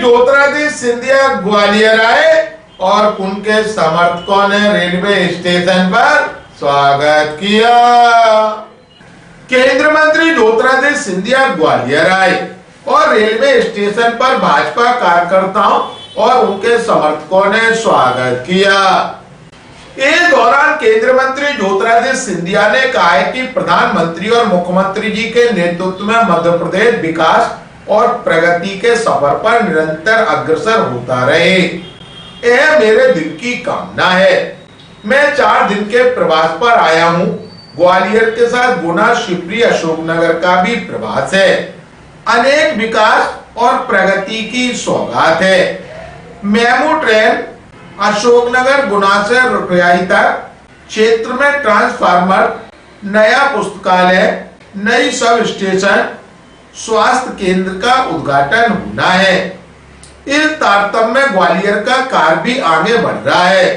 ज्योतिरादित्य सिंधिया ग्वालियर आए और उनके समर्थकों ने रेलवे स्टेशन पर स्वागत किया। केंद्रीय मंत्री ज्योतिरादित्य सिंधिया ग्वालियर आए और रेलवे स्टेशन पर भाजपा कार्यकर्ताओं और उनके समर्थकों ने स्वागत किया। इस दौरान केंद्रीय मंत्री ज्योतिरादित्य सिंधिया ने कहा है कि प्रधानमंत्री और मुख्यमंत्री जी के नेतृत्व में मध्य प्रदेश विकास और प्रगति के सफर पर निरंतर अग्रसर होता रहे। यह मेरे दिल की कामना है। मैं 4 दिन के प्रवास पर आया हूँ। ग्वालियर के साथ गुना, शिवपुरी, अशोकनगर का भी प्रवास है। अनेक विकास और प्रगति की सौगात है। मेमू ट्रेन अशोकनगर गुना से रुपयाई तक क्षेत्र में ट्रांसफार्मर, नया पुस्तकालय, नई सब स्टेशन, स्वास्थ्य केंद्र का उद्घाटन होना है। इस तारतम्य में ग्वालियर का कार्य भी आगे बढ़ रहा है।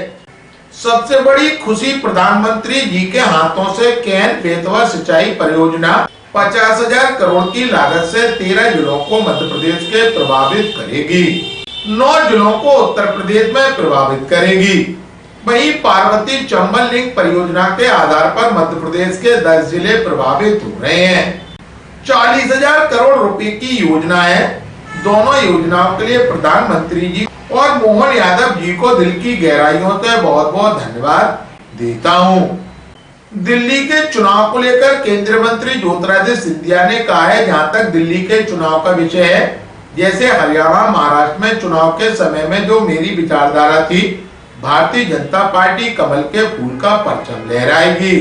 सबसे बड़ी खुशी प्रधानमंत्री जी के हाथों से केन बेतवा सिंचाई परियोजना 50,000 करोड़ की लागत से 13 जिलों को मध्य प्रदेश के प्रभावित करेगी। 9 जिलों को उत्तर प्रदेश में प्रभावित करेगी। वहीं पार्वती चंबल लिंक परियोजना के आधार पर मध्य प्रदेश के 10 जिले प्रभावित हो रहे हैं। 40,000 करोड़ रुपए की योजना है। दोनों योजनाओं के लिए प्रधानमंत्री जी और मोहन यादव जी को दिल की गहराइयों से बहुत बहुत धन्यवाद देता हूँ। दिल्ली के चुनाव को लेकर केंद्रीय मंत्री ज्योतिरादित्य सिंधिया ने कहा है, जहाँ तक दिल्ली के चुनाव का विषय है, जैसे हरियाणा, महाराष्ट्र में चुनाव के समय में जो मेरी विचारधारा थी, भारतीय जनता पार्टी कमल के फूल का परचम लहराएगी।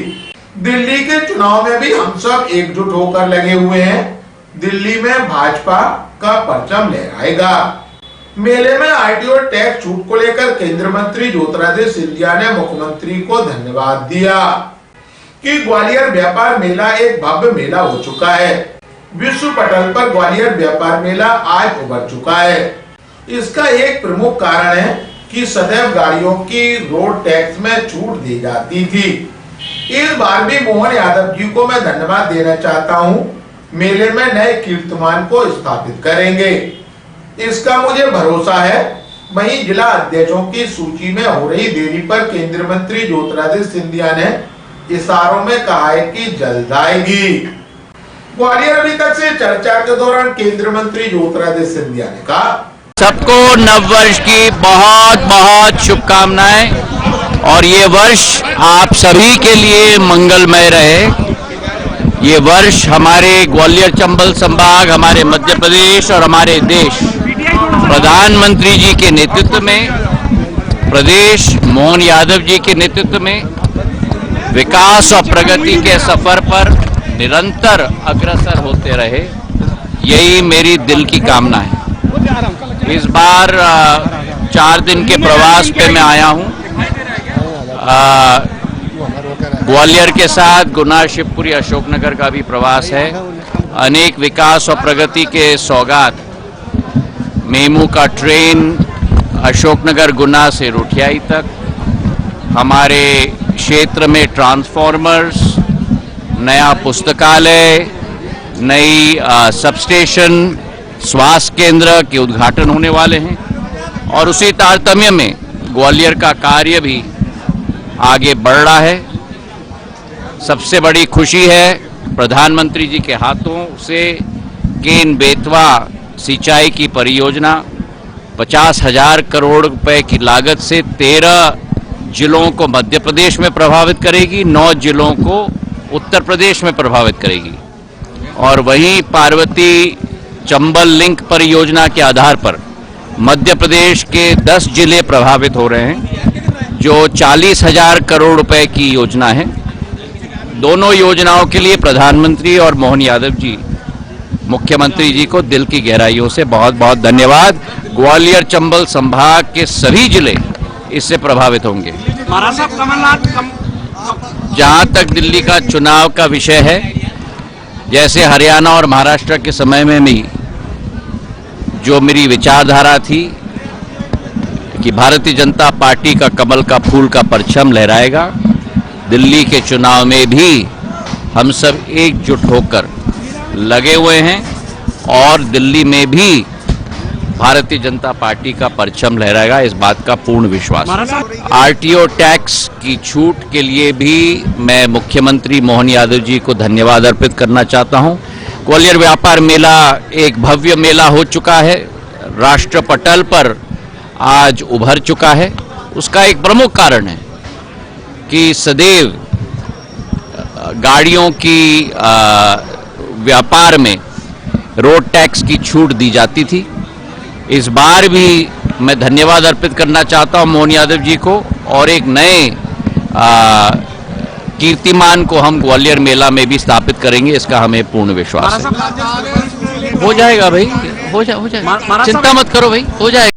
दिल्ली के चुनाव में भी हम सब एकजुट होकर लगे हुए हैं। दिल्ली में भाजपा का परचम लहराएगा। मेले में आरटीओ टैक्स छूट को लेकर केंद्रीय मंत्री ज्योतिरादित्य सिंधिया ने मुख्यमंत्री को धन्यवाद दिया कि ग्वालियर व्यापार मेला एक भव्य मेला हो चुका है। विश्व पटल पर ग्वालियर व्यापार मेला आज उभर चुका है। इसका एक प्रमुख कारण है कि सदैव गाड़ियों की रोड टैक्स में छूट दी जाती थी। इस बार भी मोहन यादव जी को मैं धन्यवाद देना चाहता हूं। मेले में नए कीर्तिमान को स्थापित करेंगे, इसका मुझे भरोसा है। वहीं जिला अध्यक्षों की सूची में हो रही देरी पर केंद्रीय मंत्री ज्योतिरादित्य सिंधिया ने इशारों में कहा है कि जल्द आएगी। ग्वालियर अभी तक से चर्चा के दौरान केंद्रीय मंत्री ज्योतिरादित्य सिंधिया ने कहा, सबको नववर्ष की बहुत बहुत शुभकामनाएं और ये वर्ष आप सभी के लिए मंगलमय रहे। ये वर्ष हमारे ग्वालियर चंबल संभाग, हमारे मध्य प्रदेश और हमारे देश प्रधानमंत्री जी के नेतृत्व में, प्रदेश मोहन यादव जी के नेतृत्व में विकास और प्रगति के सफर पर निरंतर अग्रसर होते रहे, यही मेरी दिल की कामना है। इस बार 4 दिन के प्रवास पे मैं आया हूँ। ग्वालियर के साथ गुना, शिवपुरी, अशोकनगर का भी प्रवास है। अनेक विकास और प्रगति के सौगात, मेमू का ट्रेन अशोकनगर गुना से रुठियाई तक, हमारे क्षेत्र में ट्रांसफार्मर्स, नया पुस्तकालय, नई सबस्टेशन, स्वास्थ्य केंद्र के उद्घाटन होने वाले हैं और उसी तारतम्य में ग्वालियर का कार्य भी आगे बढ़ रहा है। सबसे बड़ी खुशी है प्रधानमंत्री जी के हाथों से केन बेतवा सिंचाई की परियोजना 50,000 करोड़ रुपए की लागत से 13 जिलों को मध्य प्रदेश में प्रभावित करेगी, 9 जिलों को उत्तर प्रदेश में प्रभावित करेगी। और वहीं पार्वती चंबल लिंक परियोजना के आधार पर मध्य प्रदेश के 10 जिले प्रभावित हो रहे हैं, जो 40,000 करोड़ रुपए की योजना है। दोनों योजनाओं के लिए प्रधानमंत्री और मोहन यादव जी, मुख्यमंत्री जी को दिल की गहराइयों से बहुत बहुत धन्यवाद। ग्वालियर चंबल संभाग के सभी जिले इससे प्रभावित होंगे। जहां तक दिल्ली का चुनाव का विषय है, जैसे हरियाणा और महाराष्ट्र के समय में भी जो मेरी विचारधारा थी कि भारतीय जनता पार्टी का कमल का फूल का परचम लहराएगा, दिल्ली के चुनाव में भी हम सब एकजुट होकर लगे हुए हैं और दिल्ली में भी भारतीय जनता पार्टी का परचम लहराएगा, इस बात का पूर्ण विश्वास है। आरटीओ टैक्स की छूट के लिए भी मैं मुख्यमंत्री मोहन यादव जी को धन्यवाद अर्पित करना चाहता हूं। ग्वालियर व्यापार मेला एक भव्य मेला हो चुका है, राष्ट्र पटल पर आज उभर चुका है। उसका एक प्रमुख कारण है कि सदैव गाड़ियों की व्यापार में रोड टैक्स की छूट दी जाती थी। इस बार भी मैं धन्यवाद अर्पित करना चाहता हूं मोहन यादव जी को, और एक नए कीर्तिमान को हम ग्वालियर मेला में भी स्थापित करेंगे, इसका हमें पूर्ण विश्वास है। हो जाएगा भाई, हो जाएगा, चिंता मत करो भाई, हो जाएगा।